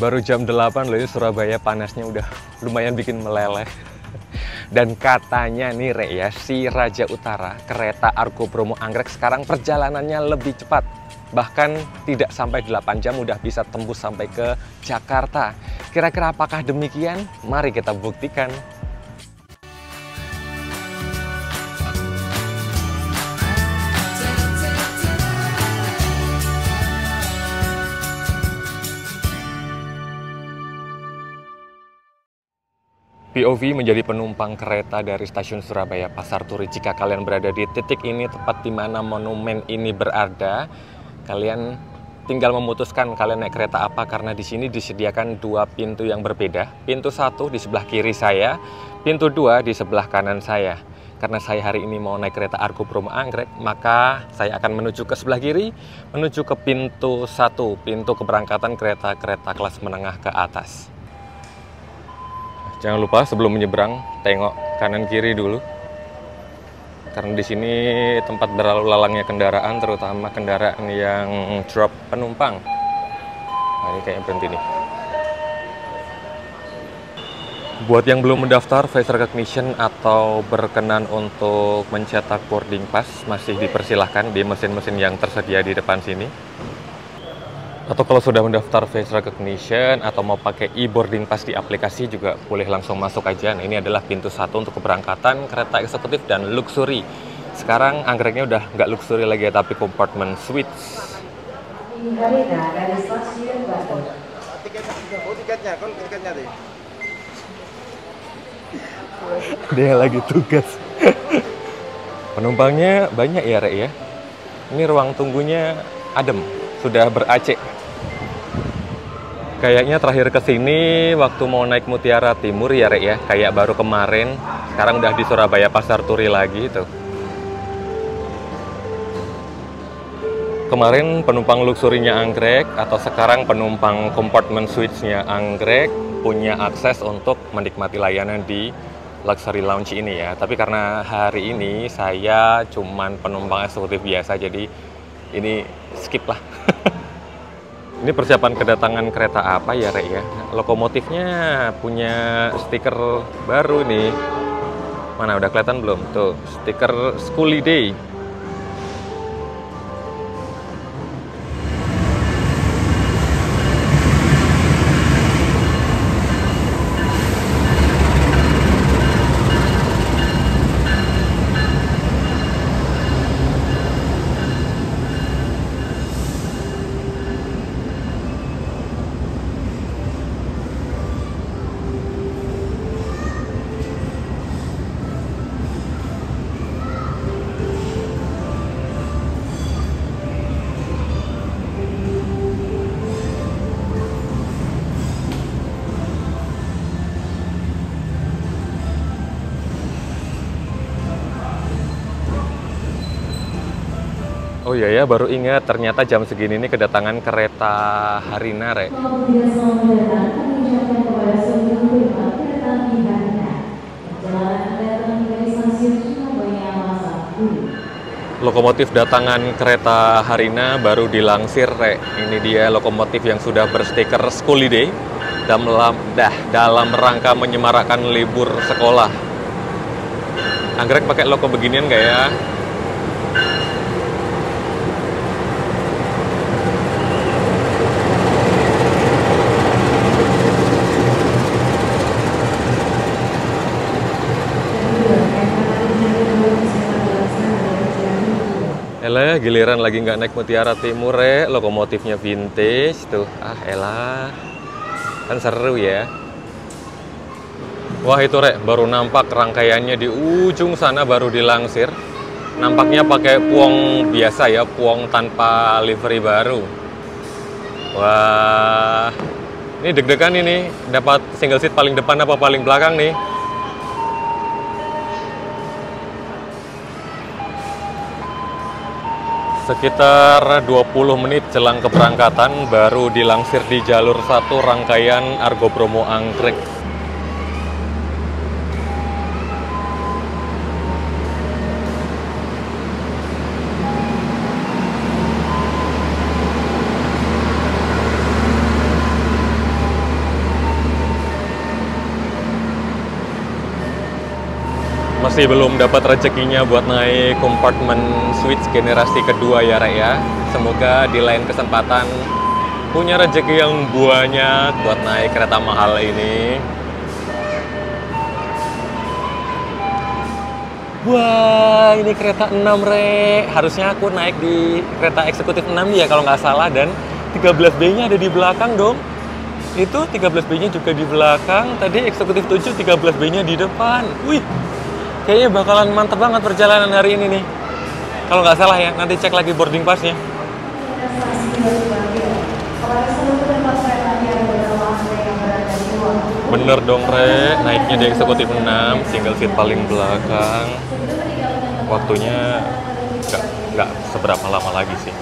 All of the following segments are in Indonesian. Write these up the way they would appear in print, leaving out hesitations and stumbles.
Baru jam 8 loh, Surabaya panasnya udah lumayan bikin meleleh. Dan katanya nih Rek ya, si Raja Utara, kereta Argo Bromo Anggrek sekarang perjalanannya lebih cepat. Bahkan tidak sampai 8 jam udah bisa tembus sampai ke Jakarta. Kira-kira apakah demikian? Mari kita buktikan. POV menjadi penumpang kereta dari stasiun Surabaya Pasar Turi. Jika kalian berada di titik ini, tepat di mana monumen ini berada, kalian tinggal memutuskan kalian naik kereta apa, karena di sini disediakan dua pintu yang berbeda. Pintu satu di sebelah kiri saya, pintu dua di sebelah kanan saya. Karena saya hari ini mau naik kereta Argo Bromo Anggrek, maka saya akan menuju ke sebelah kiri, menuju ke pintu satu, pintu keberangkatan kereta-kereta kelas menengah ke atas. Jangan lupa sebelum menyeberang, tengok kanan kiri dulu. Karena di sini tempat berlalu lalangnya kendaraan, terutama kendaraan yang drop penumpang. Nah, ini kayaknya berhenti nih. Buat yang belum mendaftar face recognition atau berkenan untuk mencetak boarding pass, masih dipersilahkan di mesin-mesin yang tersedia di depan sini. Atau kalau sudah mendaftar face recognition atau mau pakai e-boarding pass di aplikasi juga boleh langsung masuk aja. Nah, ini adalah pintu satu untuk keberangkatan kereta eksekutif dan luxury. Sekarang anggreknya udah nggak luxury lagi ya, tapi compartment suites. Dia lagi tugas. Penumpangnya banyak ya Rek ya. Ini ruang tunggunya adem, sudah ber-AC. Kayaknya terakhir ke sini waktu mau naik Mutiara Timur ya Rek ya, kayak baru kemarin. Sekarang udah di Surabaya Pasar Turi lagi tuh. Kemarin penumpang luxurinya Anggrek, atau sekarang penumpang compartment suites-nya Anggrek punya akses untuk menikmati layanan di luxury lounge ini ya. Tapi karena hari ini saya cuman penumpang eksekutif biasa, jadi ini skip lah. Ini persiapan kedatangan kereta apa ya Rek ya? Lokomotifnya punya stiker baru nih. Mana udah kelihatan belum? Tuh, stiker Schooly Day. Oh iya ya, baru ingat ternyata jam segini ini kedatangan kereta Harina Rek. Lokomotif datangan kereta Harina baru dilansir Rek. Ini dia lokomotif yang sudah berstiker Schooly Day dalam rangka menyemarakkan libur sekolah. Anggrek pakai logo beginian nggak ya? Elah, giliran lagi nggak naik Mutiara Timur Rek, lokomotifnya vintage tuh. Ah elah, kan seru ya. Wah itu Rek, baru nampak rangkaiannya di ujung sana, baru dilansir. Nampaknya pakai puong biasa ya, puong tanpa livery baru. Wah, ini deg-degan ini, dapat single seat paling depan apa paling belakang nih? Sekitar 20 menit jelang keberangkatan baru dilansir di jalur 1 rangkaian Argo Bromo Anggrek. Masih belum dapat rezekinya buat naik compartment suite generasi kedua ya Rek ya. Semoga di lain kesempatan punya rezeki yang banyak buat naik kereta mahal ini. Wah, ini kereta 6 Rek. Harusnya aku naik di kereta eksekutif 6 ya kalau nggak salah, dan 13B-nya ada di belakang dong. Itu 13B-nya juga di belakang, tadi eksekutif 7 13B-nya di depan. Wih, kayaknya bakalan mantep banget perjalanan hari ini nih. Kalau nggak salah ya, nanti cek lagi boarding pass-nya. Bener dong Re, naiknya di eksekutif 6, single seat paling belakang. Waktunya nggak seberapa lama lagi sih.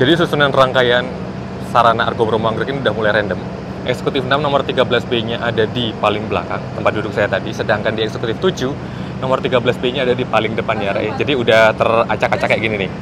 Jadi susunan rangkaian sarana Argo Bromo Anggrek ini udah mulai random. Eksekutif 6 nomor 13B-nya ada di paling belakang, tempat duduk saya tadi. Sedangkan di eksekutif 7, nomor 13B-nya ada di paling depan ya, Ray. Jadi udah teracak-acak kayak gini nih.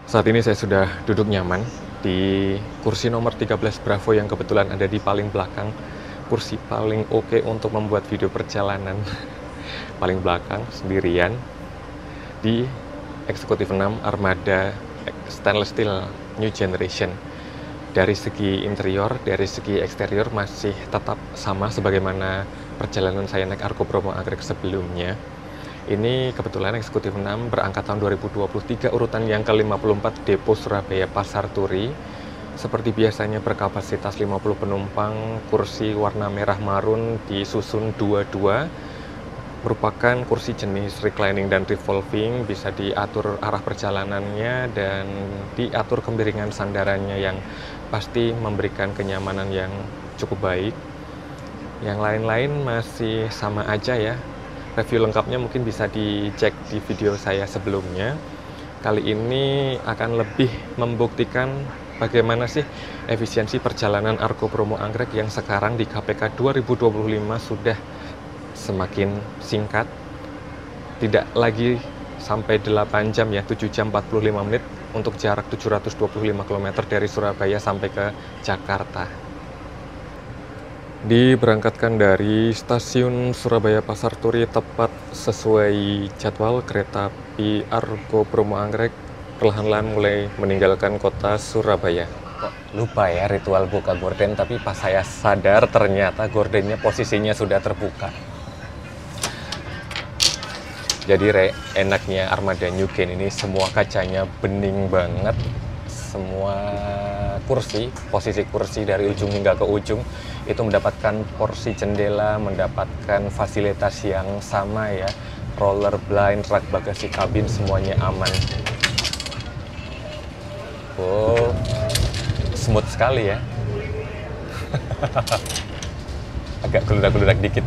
Saat ini saya sudah duduk nyaman di kursi nomor 13 Bravo yang kebetulan ada di paling belakang. Kursi paling oke untuk membuat video perjalanan. Paling belakang, sendirian. Di eksekutif 6 Armada Stainless Steel New Generation. Dari segi interior, dari segi eksterior masih tetap sama sebagaimana perjalanan saya naik Argo Bromo Anggrek sebelumnya. Ini kebetulan eksekutif 6 berangkat tahun 2023, urutan yang ke-54, Depo Surabaya Pasar Turi. Seperti biasanya berkapasitas 50 penumpang, kursi warna merah marun disusun 22. Merupakan kursi jenis reclining dan revolving, bisa diatur arah perjalanannya dan diatur kemiringan sandarannya yang pasti memberikan kenyamanan yang cukup baik. Yang lain-lain masih sama aja ya. Review lengkapnya mungkin bisa dicek di video saya sebelumnya. Kali ini akan lebih membuktikan bagaimana sih efisiensi perjalanan Argo Bromo Anggrek yang sekarang di KPK 2025 sudah semakin singkat. Tidak lagi sampai 8 jam ya, 7 jam 45 menit untuk jarak 725 km dari Surabaya sampai ke Jakarta. Diberangkatkan dari stasiun Surabaya Pasar Turi tepat sesuai jadwal, kereta api Argo Bromo Anggrek perlahan-lahan mulai meninggalkan kota Surabaya. Kok lupa ya ritual buka gorden, tapi pas saya sadar ternyata gordennya posisinya sudah terbuka. Jadi enaknya armada New Gen ini semua kacanya bening banget, semua kursi, posisi kursi dari ujung hingga ke ujung itu mendapatkan porsi jendela, mendapatkan fasilitas yang sama ya, roller blind, rak bagasi kabin semuanya aman. Oh, smooth sekali ya. Agak geludak-geludak dikit.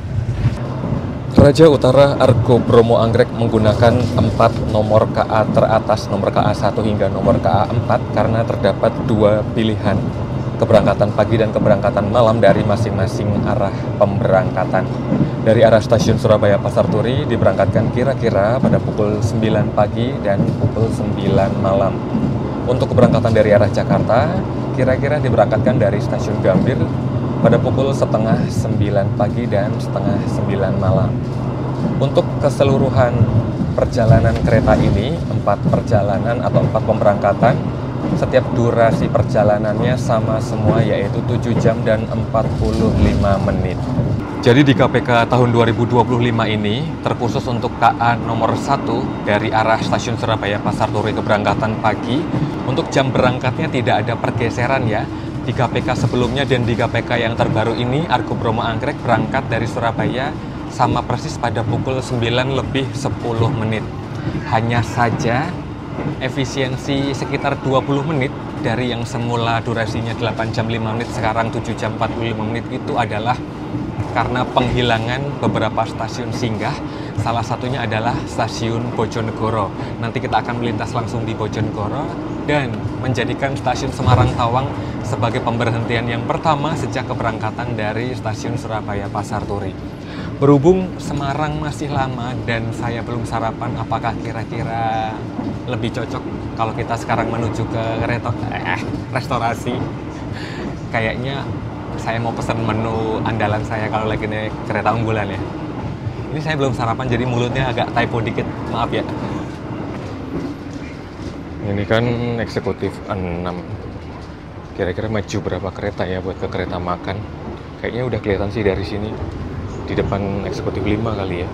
Raja Utara Argo Bromo Anggrek menggunakan 4 nomor KA teratas, nomor KA 1 hingga nomor KA 4 karena terdapat 2 pilihan keberangkatan pagi dan keberangkatan malam dari masing-masing arah pemberangkatan. Dari arah stasiun Surabaya Pasar Turi diberangkatkan kira-kira pada pukul 9 pagi dan pukul 9 malam. Untuk keberangkatan dari arah Jakarta kira-kira diberangkatkan dari stasiun Gambir pada pukul setengah 9 pagi dan setengah 9 malam. Untuk keseluruhan perjalanan kereta ini, 4 perjalanan atau 4 pemberangkatan, setiap durasi perjalanannya sama semua, yaitu 7 jam dan 45 menit. Jadi di KPK tahun 2025 ini, terkhusus untuk KA nomor 1 dari arah stasiun Surabaya Pasar Turi keberangkatan pagi, untuk jam berangkatnya tidak ada pergeseran ya. Di KPK sebelumnya dan di KPK yang terbaru ini, Argo Bromo Anggrek berangkat dari Surabaya sama persis pada pukul 9 lebih 10 menit. Hanya saja efisiensi sekitar 20 menit dari yang semula durasinya 8 jam 5 menit, sekarang 7 jam 45 menit itu adalah karena penghilangan beberapa stasiun singgah. Salah satunya adalah stasiun Bojonegoro. Nanti kita akan melintas langsung di Bojonegoro dan menjadikan stasiun Semarang Tawang sebagai pemberhentian yang pertama sejak keberangkatan dari stasiun Surabaya Pasar Turi. Berhubung Semarang masih lama dan saya belum sarapan, apakah kira-kira lebih cocok kalau kita sekarang menuju ke restorasi? Kayaknya saya mau pesan menu andalan saya kalau lagi naik kereta unggulan ya. Ini saya belum sarapan jadi mulutnya agak typo dikit, maaf ya. Ini kan eksekutif 6. Kira-kira maju berapa kereta ya buat ke kereta makan? Kayaknya udah kelihatan sih dari sini. Di depan eksekutif 5 kali ya.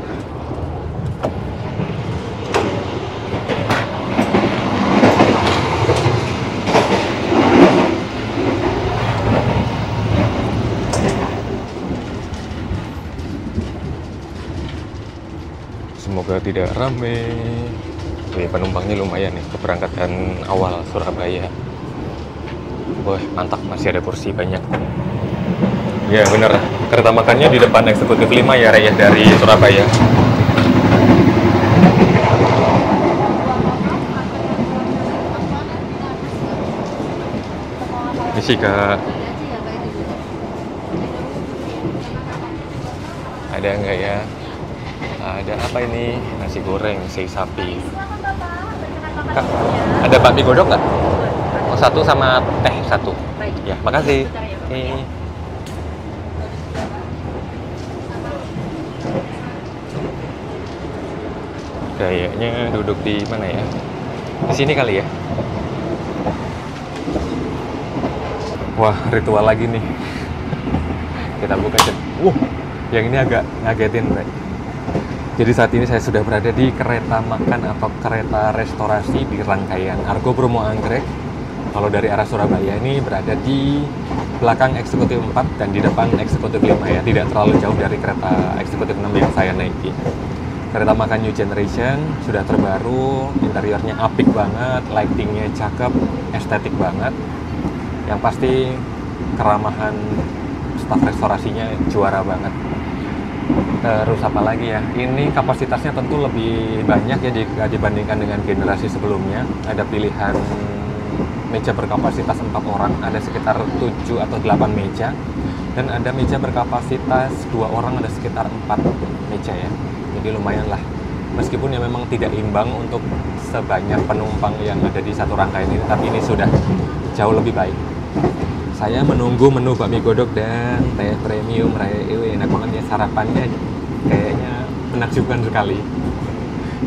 Semoga tidak rame. Penumpangnya lumayan nih, keberangkatan awal Surabaya. Wah, mantap, masih ada kursi banyak. Ya bener, kereta makannya di depan eksekutif 5 ya, Rey, dari Surabaya. Misi Kak. Ada nggak ya? Ada apa ini? Nasi goreng, sei sapi. Kak, ada bakmi godok nggak? Oh, 1 sama teh 1. Ya, makasih. Kayaknya duduk di mana ya? Di sini kali ya? Wah, ritual lagi nih. Kita buka aja. Yang ini agak ngagetin, Bray. Jadi saat ini saya sudah berada di kereta makan atau kereta restorasi di rangkaian Argo Bromo Anggrek. Kalau dari arah Surabaya ini berada di belakang eksekutif 4 dan di depan eksekutif 5 ya. Tidak terlalu jauh dari kereta eksekutif 6 yang saya naiki. Kereta makan New Generation, sudah terbaru, interiornya apik banget, lightingnya cakep, estetik banget. Yang pasti keramahan staf restorasinya juara banget. Terus apa lagi ya? Ini kapasitasnya tentu lebih banyak ya jika dibandingkan dengan generasi sebelumnya. Ada pilihan meja berkapasitas 4 orang, ada sekitar 7 atau 8 meja. Dan ada meja berkapasitas 2 orang, ada sekitar 4 meja ya. Jadi lumayan lah. Meskipun ya memang tidak imbang untuk sebanyak penumpang yang ada di satu rangkaian ini, tapi ini sudah jauh lebih baik. Saya menunggu menu bakmi godok dan teh premium. Enak banget ya, sarapannya kayaknya menakjubkan sekali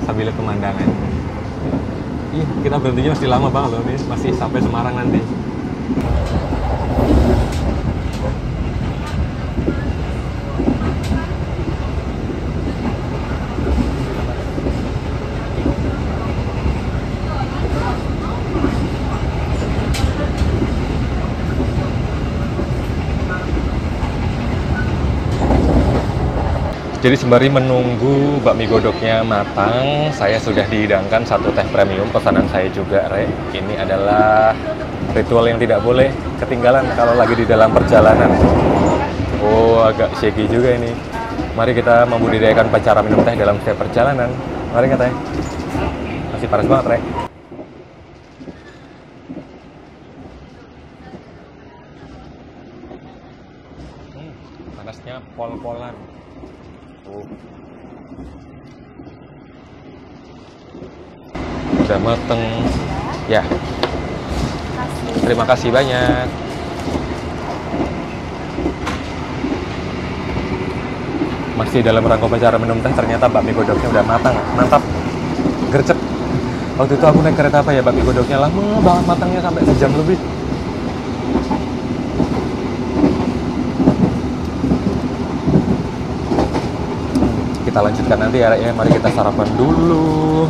sambil pemandangan. Ih, kita berhentinya masih lama banget loh nih, masih sampai Semarang nanti. Jadi sembari menunggu bakmi godoknya matang, saya sudah dihidangkan satu teh premium pesanan saya juga, Re. Ini adalah ritual yang tidak boleh ketinggalan kalau lagi di dalam perjalanan. Oh, agak shaky juga ini. Mari kita membudidayakan cara minum teh dalam setiap perjalanan. Mari nggak teh? Masih panas banget, Re. Panasnya pol-polan. Udah mateng ya. Terima kasih banyak. Masih dalam rangka acara minum teh, ternyata bakmi godoknya udah matang. Mantap, gercep. Waktu itu aku naik kereta apa ya, bakmi godoknya lama banget matangnya, sampai sejam lebih. Kita lanjutkan nanti ya, mari kita sarapan dulu.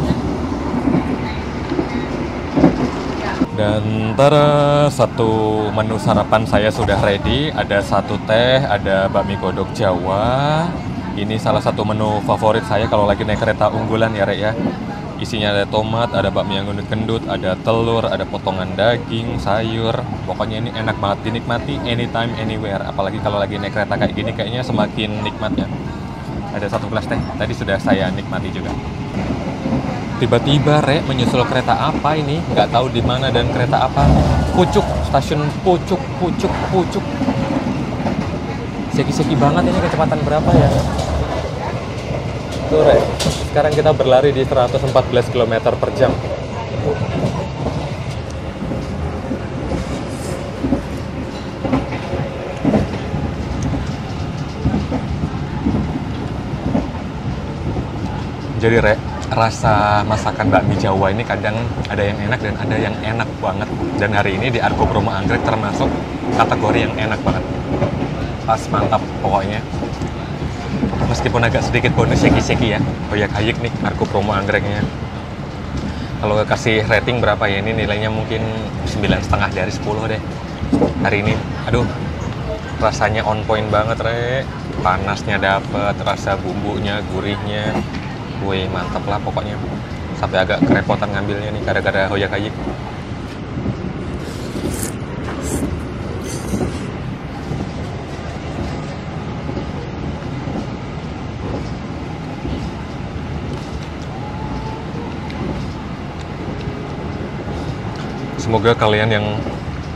Dan tara, satu menu sarapan saya sudah ready. Ada satu teh, ada bakmi godok Jawa. Ini salah satu menu favorit saya kalau lagi naik kereta unggulan ya, Rek ya. Isinya ada tomat, ada bakmi yang gendut-gendut, ada telur, ada potongan daging, sayur. Pokoknya ini enak banget, dinikmati anytime, anywhere. Apalagi kalau lagi naik kereta kayak gini, kayaknya semakin nikmat ya. Ada satu gelas teh, tadi sudah saya nikmati juga. Tiba-tiba Rek menyusul kereta apa ini? Nggak tahu di mana dan kereta apa. Pucuk, stasiun Pucuk. Seki-seki banget ini, kecepatan berapa ya? Tuh Rek, sekarang kita berlari di 114 km per jam. Jadi Rek, rasa masakan bakmi Jawa ini kadang ada yang enak dan ada yang enak banget. Dan hari ini di Argo Bromo Anggrek termasuk kategori yang enak banget. Pas, mantap pokoknya. Meskipun agak sedikit bonus seki-seki ya, hoyak-hayik nih Argo Bromo Anggreknya. Kalau kasih rating berapa ya, ini nilainya mungkin 9,5 dari 10 deh. Hari ini, aduh, rasanya on point banget Rek. Panasnya dapet, rasa bumbunya, gurihnya. Wih, mantap lah pokoknya. Sampai agak kerepotan ngambilnya nih gara-gara hoyak-hayik. Semoga kalian yang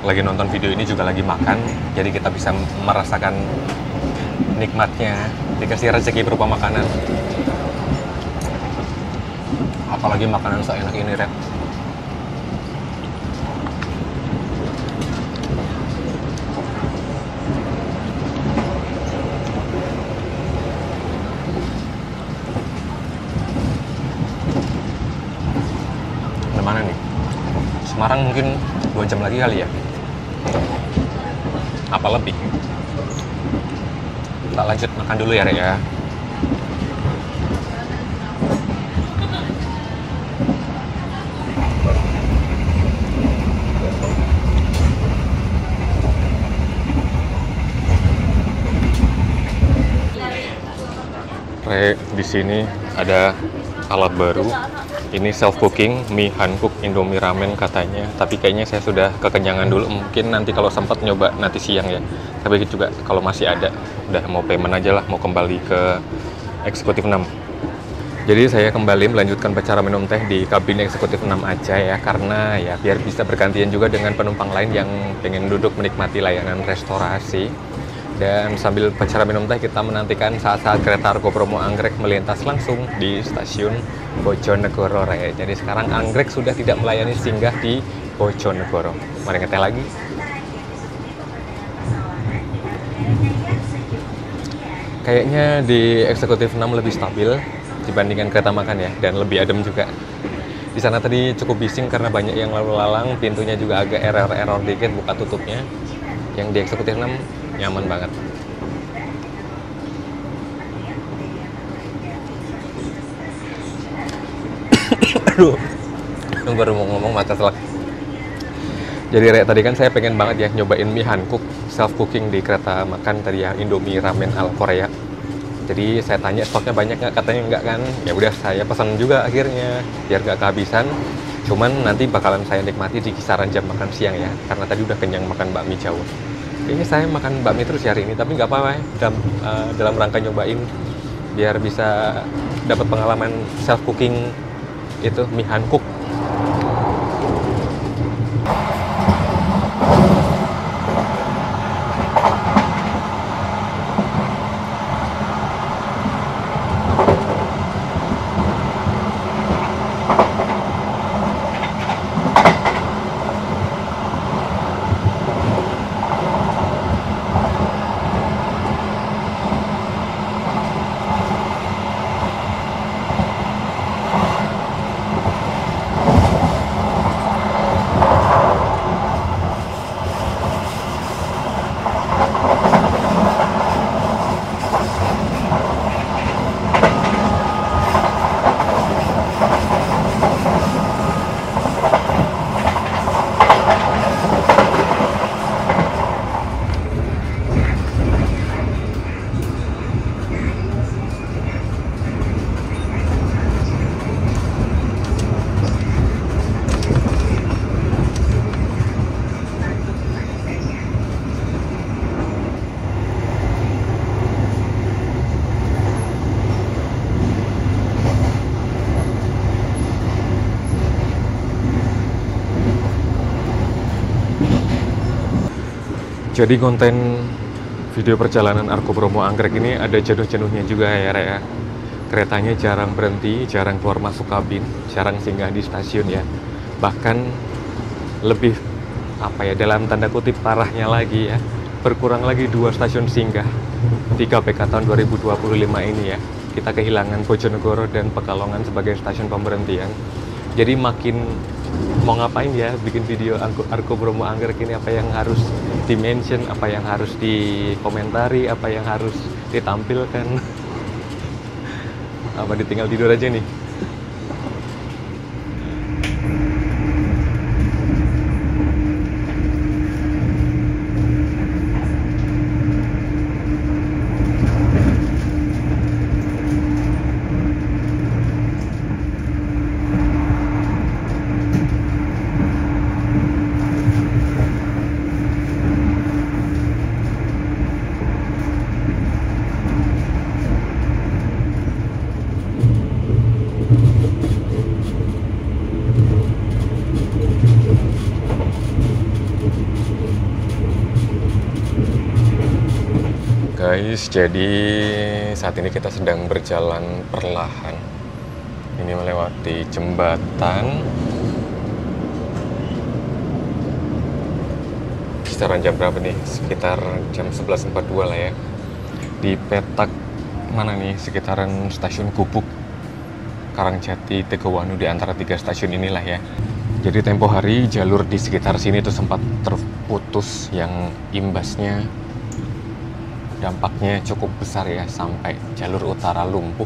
lagi nonton video ini juga lagi makan, jadi kita bisa merasakan nikmatnya dikasih rezeki berupa makanan. Apalagi makanan seenak ini, Rek. Mana nih? Semarang mungkin 2 jam lagi kali ya? Apa lebih? Kita lanjut makan dulu ya, Rek ya. Di sini ada alat baru. Ini self cooking mie Hankook Indomie ramen katanya. Tapi kayaknya saya sudah kekenyangan dulu. Mungkin nanti kalau sempat nyoba nanti siang ya. Tapi juga kalau masih ada, udah mau payment aja lah, mau kembali ke eksekutif 6. Jadi saya kembali melanjutkan acara minum teh di kabin eksekutif 6 aja ya, karena ya biar bisa bergantian juga dengan penumpang lain yang pengen duduk menikmati layanan restorasi. Dan sambil acara minum teh kita menantikan saat-saat kereta Argo Bromo Anggrek melintas langsung di stasiun Bojonegoro Raya. Jadi sekarang Anggrek sudah tidak melayani singgah di Bojonegoro. Mari ngeteh lagi. Kayaknya di eksekutif 6 lebih stabil dibandingkan kereta makan ya, dan lebih adem juga. Di sana tadi cukup bising karena banyak yang lalu lalang, pintunya juga agak error dikit buka tutupnya. Yang di eksekutif 6 nyaman banget. Aduh, baru mau ngomong mata selak. Jadi tadi kan saya pengen banget ya nyobain mie Hankook self cooking di kereta makan tadi ya, Indomie ramen ala Korea. Jadi saya tanya stoknya banyak nggak, katanya nggak kan. Ya udah saya pesan juga akhirnya biar nggak kehabisan. Cuman nanti bakalan saya nikmati di kisaran jam makan siang ya, karena tadi udah kenyang makan bakmi jauh. Kayaknya saya makan bakmi terus hari ini, tapi nggak apa-apa ya, dalam rangka nyobain biar bisa dapat pengalaman self cooking itu mie Hankook. Jadi konten video perjalanan Argo Bromo Anggrek ini ada jenuh-jenuhnya juga ya Raya. Keretanya jarang berhenti, jarang keluar masuk kabin, jarang singgah di stasiun ya. Bahkan lebih dalam tanda kutip parahnya lagi ya, berkurang lagi 2 stasiun singgah di KPK tahun 2025 ini ya. Kita kehilangan Bojonegoro dan Pekalongan sebagai stasiun pemberhentian. Jadi makin mau ngapain ya bikin video Argo Bromo Anggrek ini, apa yang harus di-mention, apa yang harus dikomentari, apa yang harus ditampilkan. Apa ditinggal tidur aja nih. Guys, jadi saat ini kita sedang berjalan perlahan. Ini melewati jembatan. Kisaran jam berapa nih? Sekitar jam 11.42 lah ya. Di petak mana nih? Sekitaran stasiun Gubuk, Karangjati, Tegawanu, di antara 3 stasiun inilah ya. Jadi tempo hari jalur di sekitar sini tuh sempat terputus, yang imbasnya dampaknya cukup besar ya, sampai jalur utara lumpuh.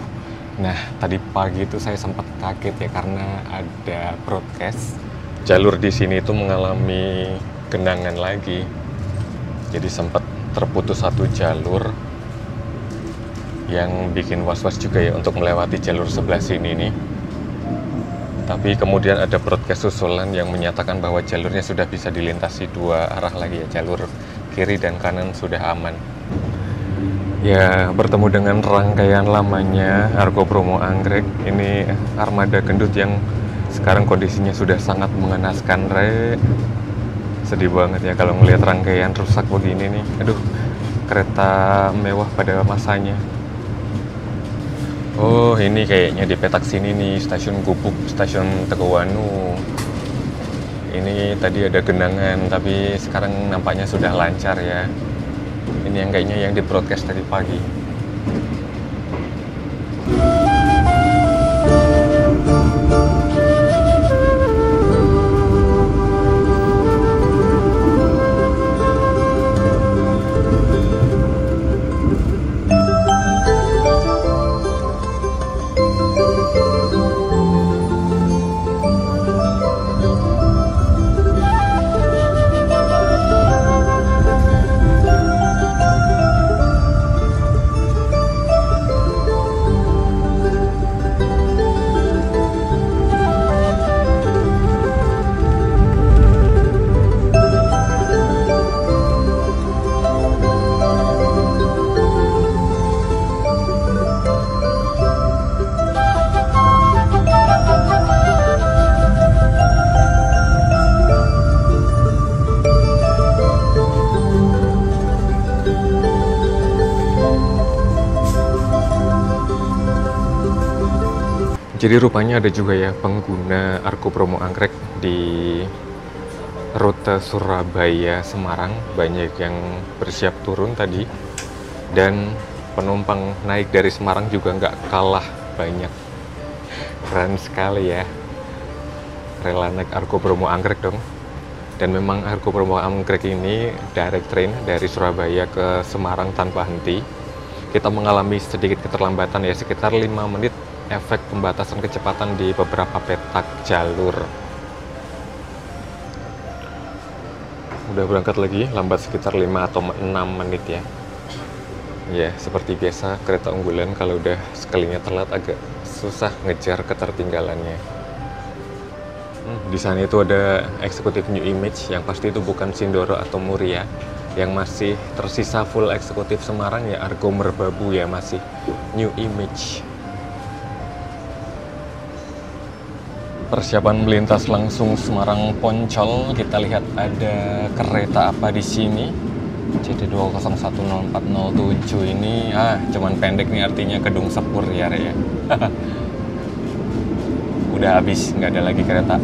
Nah, tadi pagi itu saya sempat kaget ya karena ada broadcast jalur di sini itu mengalami genangan lagi. Jadi sempat terputus 1 jalur, yang bikin was-was juga ya untuk melewati jalur sebelah sini nih. Tapi kemudian ada broadcast susulan yang menyatakan bahwa jalurnya sudah bisa dilintasi 2 arah lagi ya, jalur kiri dan kanan sudah aman. Ya, bertemu dengan rangkaian lamanya Argo Bromo Anggrek. Ini armada gendut yang sekarang kondisinya sudah sangat mengenaskan, Re. Sedih banget ya kalau ngelihat rangkaian rusak begini nih. Aduh, kereta mewah pada masanya. Oh, ini kayaknya di petak sini nih, stasiun Gubuk, stasiun Teguwanu. Ini tadi ada genangan, tapi sekarang nampaknya sudah lancar ya. Ini yang kayaknya yang di broadcast tadi pagi. Jadi rupanya ada juga ya pengguna Argo Bromo Anggrek di rute Surabaya Semarang, banyak yang bersiap turun tadi, dan penumpang naik dari Semarang juga nggak kalah banyak. Keren sekali ya, rela naik Argo Bromo Anggrek dong. Dan memang Argo Bromo Anggrek ini direct train dari Surabaya ke Semarang tanpa henti. Kita mengalami sedikit keterlambatan ya, sekitar 5 menit efek pembatasan kecepatan di beberapa petak jalur. Udah berangkat lagi, lambat sekitar 5 atau 6 menit ya. Ya, seperti biasa kereta unggulan kalau udah sekalinya telat agak susah ngejar ketertinggalannya. Di sana itu ada eksekutif New Image, yang pasti itu bukan Sindoro atau Muria. Yang masih tersisa full eksekutif Semarang ya Argo Merbabu ya, masih New Image. Persiapan melintas langsung Semarang Poncol. Kita lihat ada kereta apa di sini. JD 20104007 ini cuman pendek nih, artinya Kedung Sepur ya, Re, ya. Udah habis, nggak ada lagi kereta.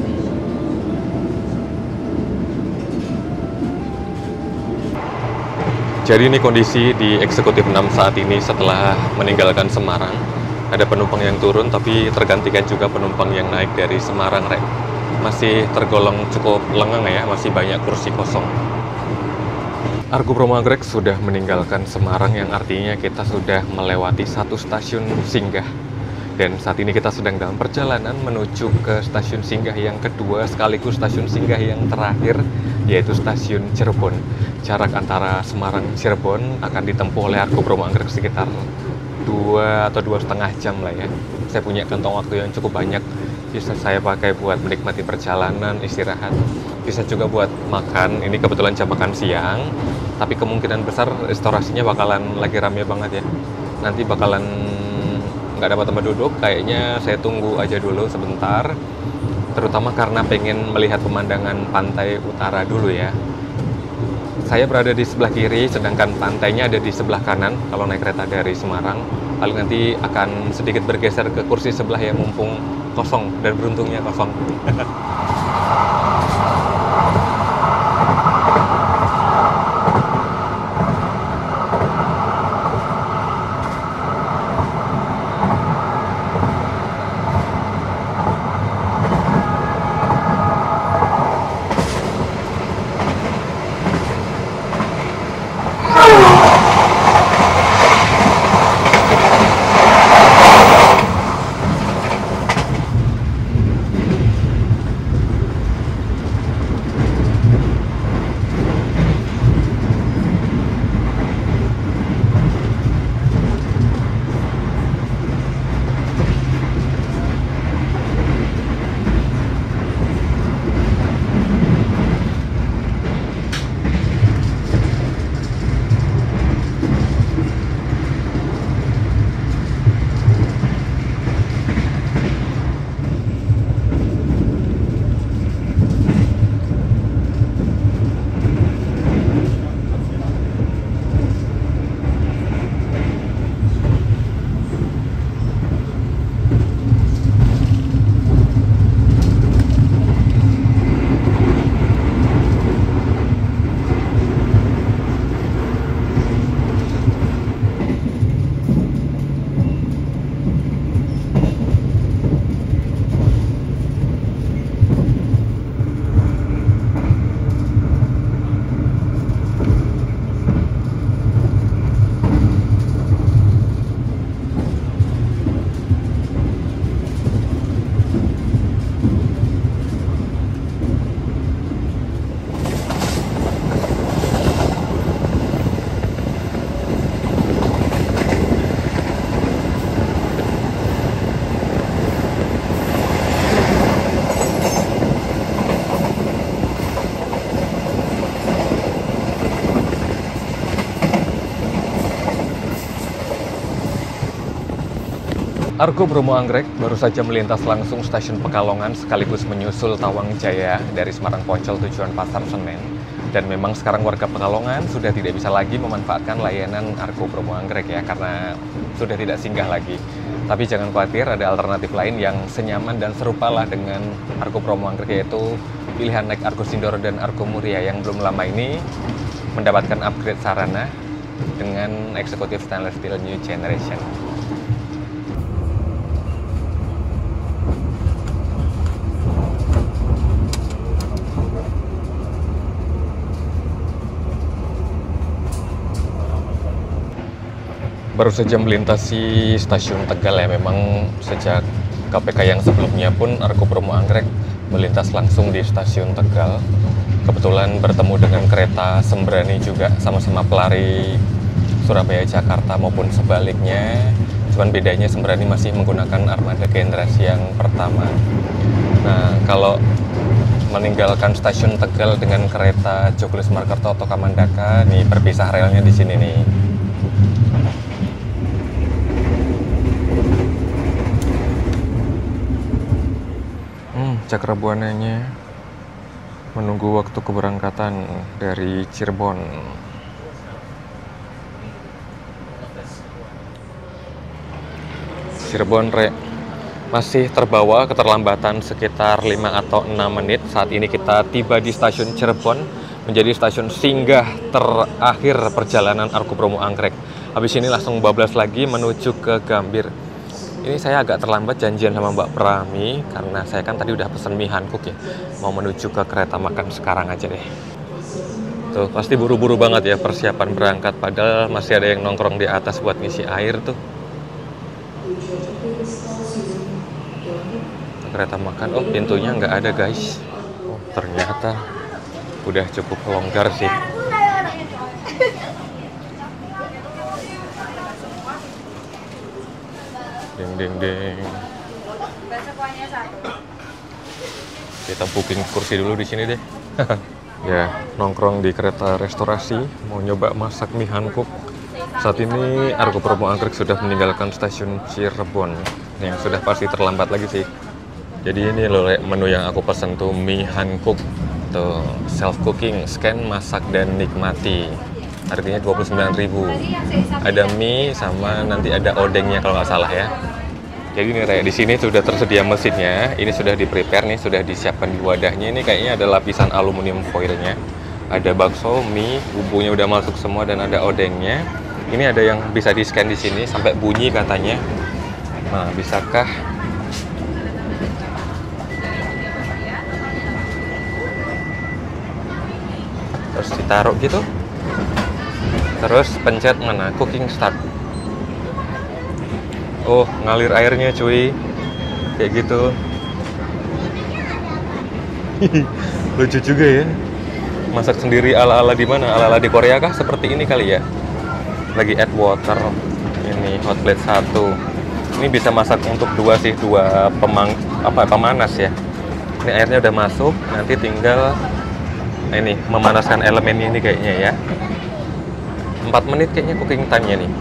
Jadi ini kondisi di eksekutif 6 saat ini setelah meninggalkan Semarang. Ada penumpang yang turun, tapi tergantikan juga penumpang yang naik dari Semarang, Rek. Masih tergolong cukup lengang ya, masih banyak kursi kosong. Argo Bromo Anggrek sudah meninggalkan Semarang, yang artinya kita sudah melewati satu stasiun singgah. Dan saat ini kita sedang dalam perjalanan menuju ke stasiun singgah yang kedua, sekaligus stasiun singgah yang terakhir, yaitu stasiun Cirebon. Jarak antara Semarang Cirebon akan ditempuh oleh Argo Bromo Anggrek sekitar 2 atau 2,5 jam lah ya. Saya punya kantong waktu yang cukup banyak, bisa saya pakai buat menikmati perjalanan, istirahat, bisa juga buat makan. Ini kebetulan jam makan siang, tapi kemungkinan besar restorasinya bakalan lagi rame banget ya. Nanti bakalan nggak dapat tempat duduk, kayaknya saya tunggu aja dulu sebentar, terutama karena pengen melihat pemandangan pantai utara dulu ya. Saya berada di sebelah kiri, sedangkan pantainya ada di sebelah kanan kalau naik kereta dari Semarang. Paling nanti akan sedikit bergeser ke kursi sebelah ya, mumpung kosong, dan beruntungnya kosong. Argo Bromo Anggrek baru saja melintas langsung stasiun Pekalongan sekaligus menyusul Tawang Jaya dari Semarang Poncol tujuan Pasar Senen. Dan memang sekarang warga Pekalongan sudah tidak bisa lagi memanfaatkan layanan Argo Bromo Anggrek ya, karena sudah tidak singgah lagi. Tapi jangan khawatir, ada alternatif lain yang senyaman dan serupalah dengan Argo Bromo Anggrek, yaitu pilihan naik Argo Sindoro dan Argo Muria yang belum lama ini mendapatkan upgrade sarana dengan eksekutif stainless steel new generation. Baru saja melintasi stasiun Tegal ya, memang sejak KPK yang sebelumnya pun Argo Bromo Anggrek melintas langsung di stasiun Tegal. Kebetulan bertemu dengan kereta Sembrani juga, sama-sama pelari Surabaya-Jakarta maupun sebaliknya. Cuman bedanya Sembrani masih menggunakan armada generasi yang pertama. Nah, kalau meninggalkan stasiun Tegal dengan kereta Joglo Semarkerto atau Kamandaka, nih berpisah relnya di sini nih. Cakrabuananya menunggu waktu keberangkatan dari Cirebon. Cirebon masih terbawa keterlambatan sekitar 5 atau 6 menit. Saat ini kita tiba di stasiun Cirebon, menjadi stasiun singgah terakhir perjalanan Argo Bromo Anggrek. Habis ini langsung bablas lagi menuju ke Gambir. Ini saya agak terlambat janjian sama Mbak Prami karena saya kan tadi udah pesen mie Hankook ya. Mau menuju ke kereta makan sekarang aja deh. Tuh, pasti buru-buru banget ya persiapan berangkat, padahal masih ada yang nongkrong di atas buat ngisi air tuh. Kereta makan, oh pintunya nggak ada guys. Oh, ternyata udah cukup longgar sih. Ding. Kita booking kursi dulu di sini deh. Ya, nongkrong di kereta restorasi, mau nyoba masak mie Hankook. Saat ini Argo Bromo Anggrek sudah meninggalkan stasiun Cirebon, yang sudah pasti terlambat lagi sih. Jadi ini loh menu yang aku pesan tuh, mie Hankook. Tuh, self cooking, scan, masak dan nikmati. Harganya 29.000. Ada mie sama nanti ada odengnya kalau nggak salah ya. Jadi nih Rek, di sini sudah tersedia mesinnya. Ini sudah di-prepare nih, sudah disiapkan di wadahnya. Ini kayaknya ada lapisan aluminium foilnya. Ada bakso, mie, bumbunya udah masuk semua dan ada odengnya. Ini ada yang bisa di-scan di sini sampai bunyi katanya. Nah, bisakah? Terus ditaruh gitu. Terus pencet mana? Cooking start. Oh, ngalir airnya cuy. Kayak gitu. Lucu juga ya. Masak sendiri ala-ala di mana? Ala-ala di Korea kah? Seperti ini kali ya. Lagi add water. Ini hot plate 1. Ini bisa masak untuk dua sih, dua pemanas ya. Ini airnya udah masuk, nanti tinggal ini memanaskan elemennya ini kayaknya ya. 4 menit kayaknya cooking time-nya nih.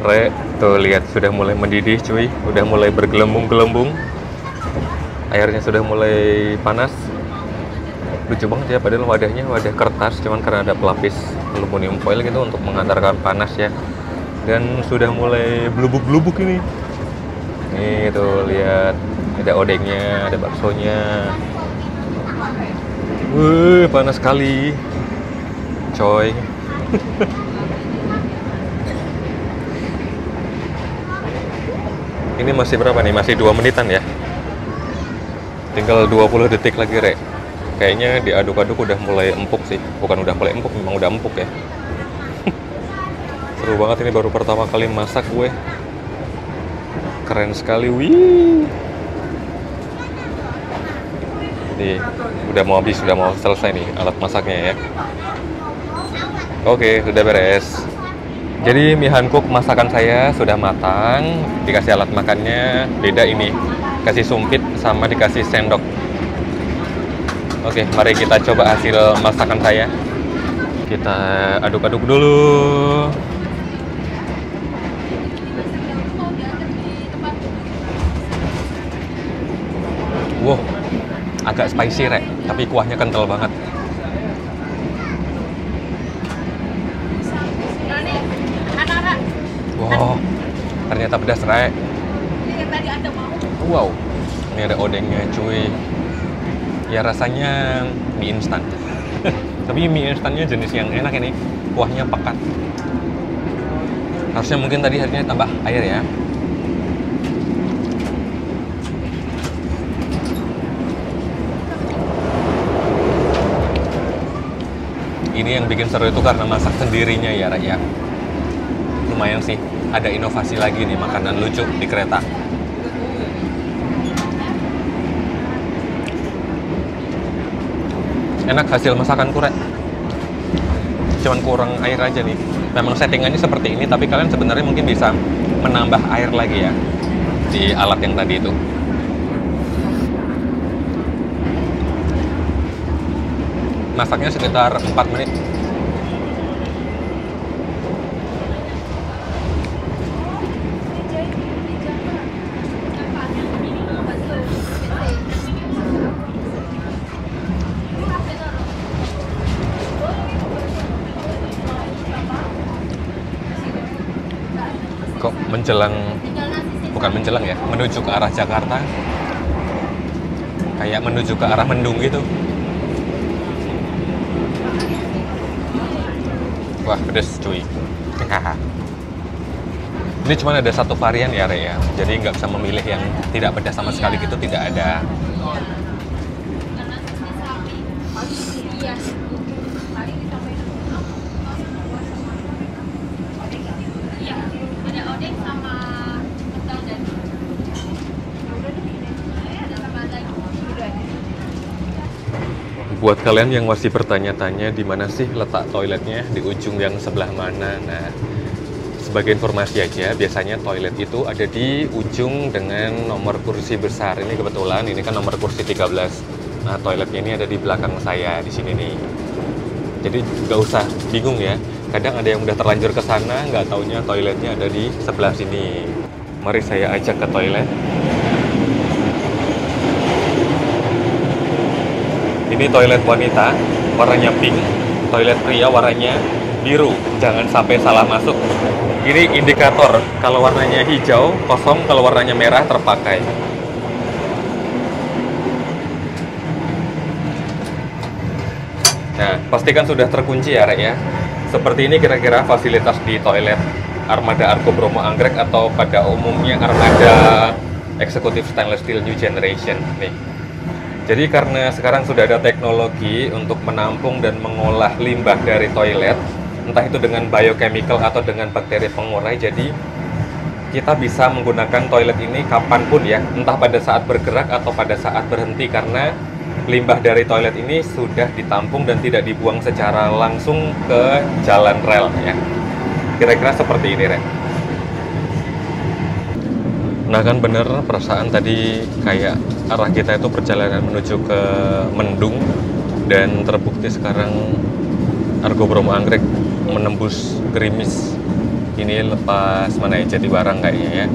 Rek, tuh lihat sudah mulai mendidih cuy, udah mulai bergelembung-gelembung. Airnya sudah mulai panas. Lucu banget ya, padahal wadahnya wadah kertas, cuman karena ada pelapis aluminium foil gitu untuk mengantarkan panas ya. Dan sudah mulai blubuk-blubuk ini. Nih tuh lihat, ada odengnya, ada baksonya. Wuh, panas sekali, coy. Ini masih berapa nih? Masih 2 menitan ya. Tinggal 20 detik lagi, Rek. Kayaknya diaduk-aduk udah mulai empuk sih. Bukan udah mulai empuk, memang udah empuk ya. Seru banget, ini baru pertama kali masak gue. Keren sekali, wih. Nih, udah mau habis, udah mau selesai nih alat masaknya ya. Oke, sudah beres. Jadi mie Hankook masakan saya sudah matang, dikasih alat makannya beda ini, kasih sumpit sama dikasih sendok. Oke, mari kita coba hasil masakan saya. Kita aduk-aduk dulu. Wow, agak spicy rek, tapi kuahnya kental banget. Wow, ternyata pedas rek. Wow, ini ada odengnya cuy. Ya rasanya mie instan. Tapi mie instannya jenis yang enak ini, kuahnya pekat. Harusnya mungkin tadi harusnya tambah air ya. Ini yang bikin seru itu karena masak sendirinya ya Raya. Lumayan sih, ada inovasi lagi nih makanan lucu di kereta. Enak hasil masakanku Rek. Cuman kurang air aja nih. Memang settingannya seperti ini, tapi kalian sebenarnya mungkin bisa menambah air lagi ya di alat yang tadi itu. Masaknya sekitar 4 menit. Kok menjelang, bukan menjelang ya, menuju ke arah Jakarta, kayak menuju ke arah Mendung gitu. Wah, pedes cuy. Ini cuma ada satu varian ya, Re ya. Jadi nggak bisa memilih yang tidak pedas sama sekali gitu, tidak ada. Buat kalian yang masih bertanya-tanya di mana sih letak toiletnya, di ujung yang sebelah mana. Nah, sebagai informasi aja, biasanya toilet itu ada di ujung dengan nomor kursi besar. Ini kebetulan, ini kan nomor kursi 13. Nah, toiletnya ini ada di belakang saya, di sini nih. Jadi nggak usah bingung ya. Kadang ada yang udah terlanjur ke sana, nggak taunya toiletnya ada di sebelah sini. Mari saya ajak ke toilet. Ini toilet wanita, warnanya pink. Toilet pria warnanya biru. Jangan sampai salah masuk. Ini indikator, kalau warnanya hijau, kosong. Kalau warnanya merah, terpakai. Nah, pastikan sudah terkunci ya, Rek ya. Seperti ini kira-kira fasilitas di toilet Armada Argo Bromo Anggrek atau pada umumnya Armada Eksekutif Stainless Steel New Generation. Nih. Jadi karena sekarang sudah ada teknologi untuk menampung dan mengolah limbah dari toilet, entah itu dengan biochemical atau dengan bakteri pengurai, jadi kita bisa menggunakan toilet ini kapanpun ya, entah pada saat bergerak atau pada saat berhenti, karena limbah dari toilet ini sudah ditampung dan tidak dibuang secara langsung ke jalan rel ya. Kira-kira seperti ini, Ren. Nah kan bener, perasaan tadi kayak arah kita itu perjalanan menuju ke Mendung, dan terbukti sekarang Argo Bromo Anggrek menembus gerimis. Ini lepas mana ya, Jatibarang kayaknya ya.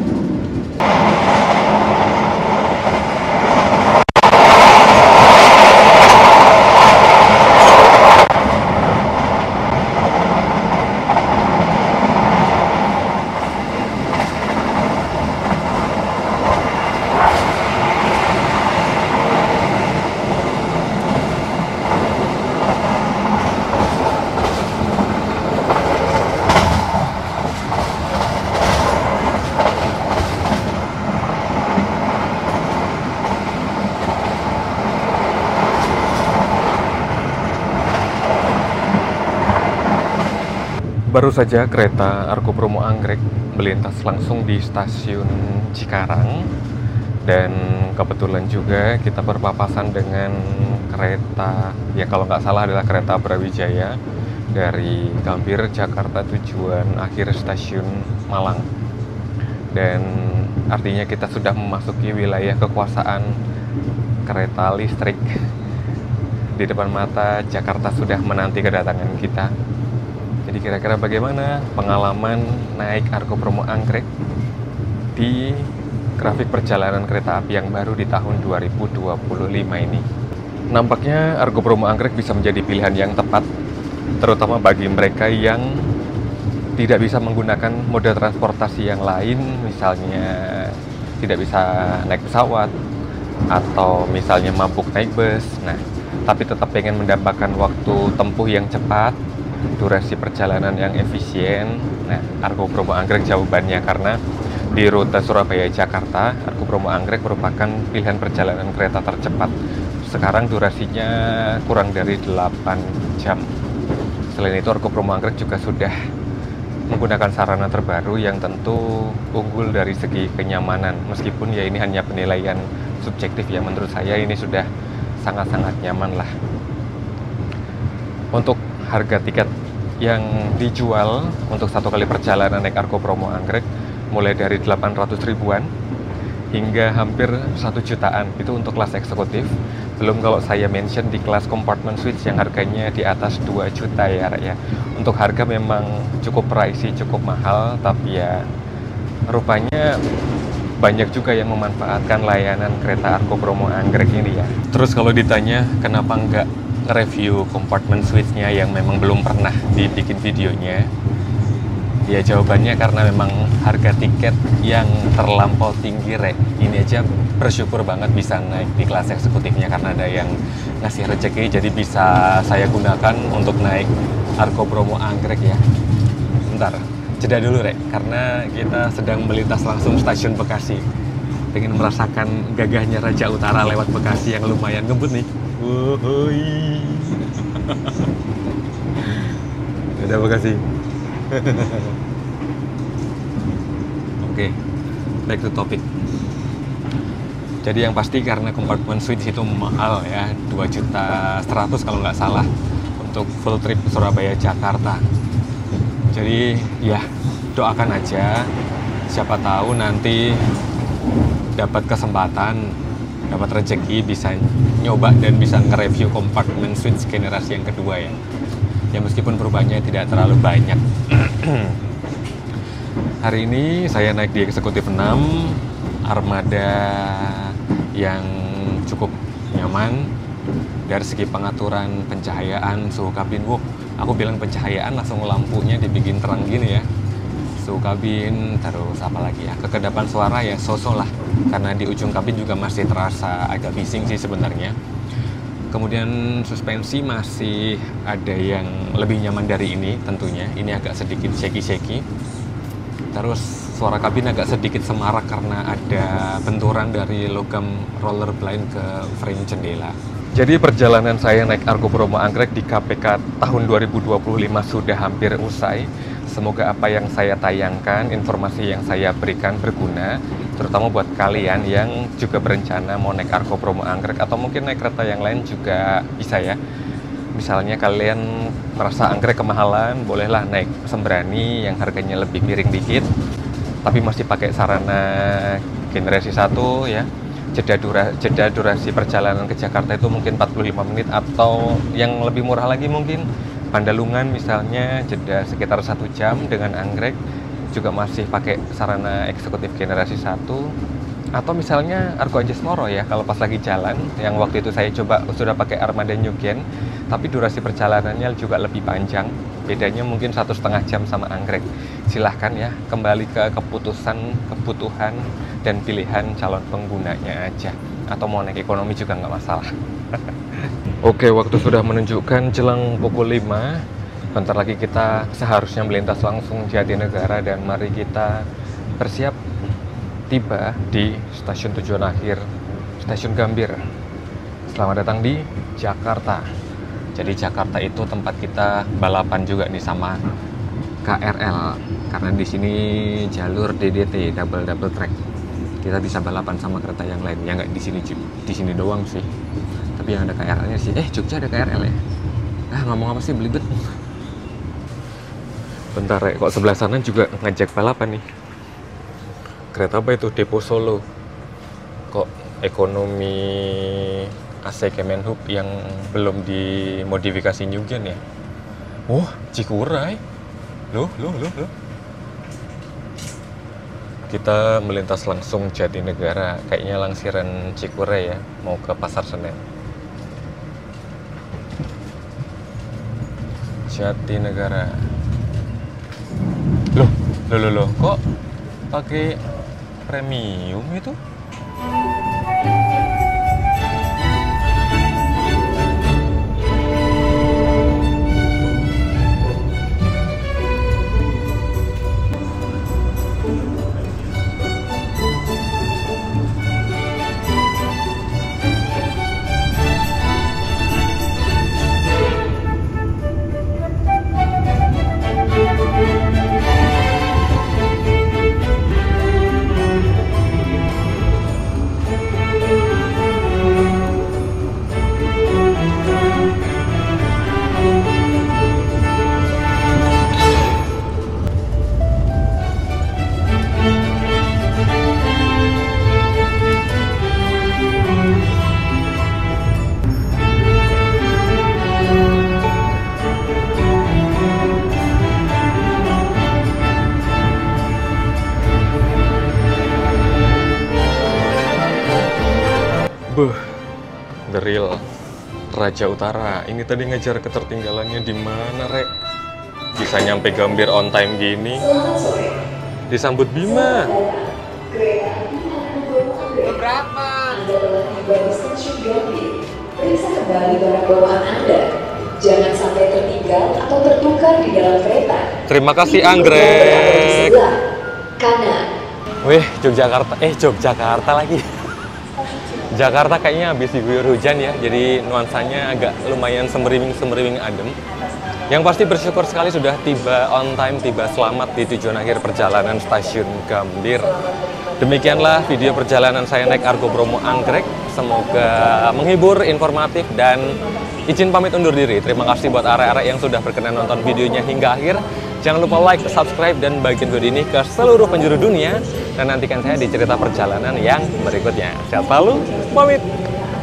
Baru saja kereta Argo Bromo Anggrek melintas langsung di stasiun Cikarang, dan kebetulan juga kita berpapasan dengan kereta, ya kalau nggak salah adalah kereta Brawijaya dari Gambir, Jakarta, tujuan akhir stasiun Malang. Dan artinya kita sudah memasuki wilayah kekuasaan kereta listrik. Di depan mata Jakarta sudah menanti kedatangan kita. Jadi kira-kira bagaimana pengalaman naik Argo Bromo Anggrek di grafik perjalanan kereta api yang baru di tahun 2025 ini. Nampaknya Argo Bromo Anggrek bisa menjadi pilihan yang tepat, terutama bagi mereka yang tidak bisa menggunakan moda transportasi yang lain, misalnya tidak bisa naik pesawat, atau misalnya mabuk naik bus. Nah, tapi tetap pengen mendapatkan waktu tempuh yang cepat, durasi perjalanan yang efisien. Nah, Argo Bromo Anggrek jawabannya, karena di rute Surabaya-Jakarta, Argo Bromo Anggrek merupakan pilihan perjalanan kereta tercepat. Sekarang durasinya kurang dari 8 jam. Selain itu, Argo Bromo Anggrek juga sudah menggunakan sarana terbaru yang tentu unggul dari segi kenyamanan. Meskipun ya ini hanya penilaian subjektif ya, menurut saya ini sudah sangat-sangat nyaman lah. Untuk harga tiket yang dijual untuk satu kali perjalanan naik Argo Bromo Anggrek mulai dari 800 ribuan hingga hampir 1 jutaan, itu untuk kelas eksekutif. Belum kalau saya mention di kelas compartment suite yang harganya di atas 2 juta ya, Rek, ya. Untuk harga memang cukup pricey, cukup mahal, tapi ya rupanya banyak juga yang memanfaatkan layanan kereta Argo Bromo Anggrek ini ya. Terus kalau ditanya kenapa nggak review compartment suite-nya yang memang belum pernah dibikin videonya, ya jawabannya karena memang harga tiket yang terlampau tinggi, Rek. Ini aja bersyukur banget bisa naik di kelas eksekutifnya karena ada yang ngasih rezeki, jadi bisa saya gunakan untuk naik Argo Bromo Anggrek ya. Bentar, jeda dulu, Rek, karena kita sedang melintas langsung stasiun Bekasi. Pengen merasakan gagahnya Raja Utara lewat Bekasi yang lumayan ngebut nih. Wuhui. Ada Bekasi. Oke, back to topic. Jadi yang pasti karena compartment suite itu mahal ya, 2.100.000 kalau nggak salah untuk full trip Surabaya-Jakarta. Jadi ya doakan aja, siapa tahu nanti dapat kesempatan, dapat rezeki bisa nyoba dan bisa nge-review compartment suite generasi yang kedua ya. Ya meskipun perubahannya tidak terlalu banyak. Hari ini saya naik di eksekutif 6, armada yang cukup nyaman dari segi pengaturan pencahayaan, suhu kabin. Aku bilang pencahayaan langsung lampunya dibikin terang gini ya. Suhu kabin, terus apa lagi ya, kekedapan suara ya so-so lah, karena di ujung kabin juga masih terasa agak bising sih sebenarnya. Kemudian suspensi masih ada yang lebih nyaman dari ini tentunya. Ini agak sedikit shaky-shaky. Terus suara kabin agak sedikit semarak karena ada benturan dari logam roller blind ke frame jendela. Jadi perjalanan saya naik Argo Bromo Anggrek di KPK tahun 2025 sudah hampir usai. Semoga apa yang saya tayangkan, informasi yang saya berikan berguna, terutama buat kalian yang juga berencana mau naik Argo Bromo Anggrek atau mungkin naik kereta yang lain juga bisa ya. Misalnya kalian merasa Anggrek kemahalan, bolehlah naik Sembrani yang harganya lebih miring dikit, tapi masih pakai sarana generasi 1 ya. Jeda durasi perjalanan ke Jakarta itu mungkin 45 menit, atau yang lebih murah lagi mungkin Pandalungan misalnya, jeda sekitar 1 jam dengan Anggrek, juga masih pakai sarana eksekutif generasi 1. Atau misalnya Argo Anjasmoro ya, kalau pas lagi jalan, yang waktu itu saya coba sudah pakai armada New Gen, tapi durasi perjalanannya juga lebih panjang, bedanya mungkin 1,5 jam sama Anggrek. Silahkan ya, kembali ke kebutuhan dan pilihan calon penggunanya aja, atau mau naik ekonomi juga nggak masalah. Oke, waktu sudah menunjukkan jelang pukul 5. Bentar lagi kita seharusnya melintas langsung Jatinegara, dan mari kita bersiap tiba di stasiun tujuan akhir, Stasiun Gambir. Selamat datang di Jakarta. Jadi Jakarta itu tempat kita balapan juga nih sama KRL, karena di sini jalur DDT, double track. Kita bisa balapan sama kereta yang lain. Ya nggak di sini doang sih. Tapi yang ada KRL-nya sih. Jogja ada KRL ya? Ngomong apa sih, belibet. Bentar ya, kok sebelah sana juga ngajak balapan nih. Kereta apa itu? Depo Solo. Kok ekonomi AC Kemenhub yang belum dimodifikasi New Gen ya? Cikuray. Loh. Kita melintas langsung Jatinegara, kayaknya langsiran Cikure ya, mau ke Pasar Senen. Jatinegara. Loh, kok pakai premium itu? The Real Raja Utara. Ini tadi ngejar ketertinggalannya di mana, Rek? Bisa nyampe Gambir on time gini. Disambut Bima. Berapa? Di stasiun Gambir. Periksa kembali barang bawaan Anda. Jangan sampai tertinggal atau tertukar di dalam kereta. Terima kasih, Anggrek. Kanan. Wih, Yogyakarta lagi. Jakarta kayaknya habis diguyur hujan ya, jadi nuansanya agak lumayan semeriwing adem. Yang pasti bersyukur sekali sudah tiba on time, tiba selamat di tujuan akhir perjalanan stasiun Gambir. Demikianlah video perjalanan saya naik Argo Bromo Anggrek. Semoga menghibur, informatif, dan izin pamit undur diri. Terima kasih buat arek-arek yang sudah berkenan nonton videonya hingga akhir. Jangan lupa like, subscribe, dan bagikan video ini ke seluruh penjuru dunia. Dan nantikan saya di cerita perjalanan yang berikutnya. Sehat selalu, pamit,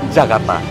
Jakarta.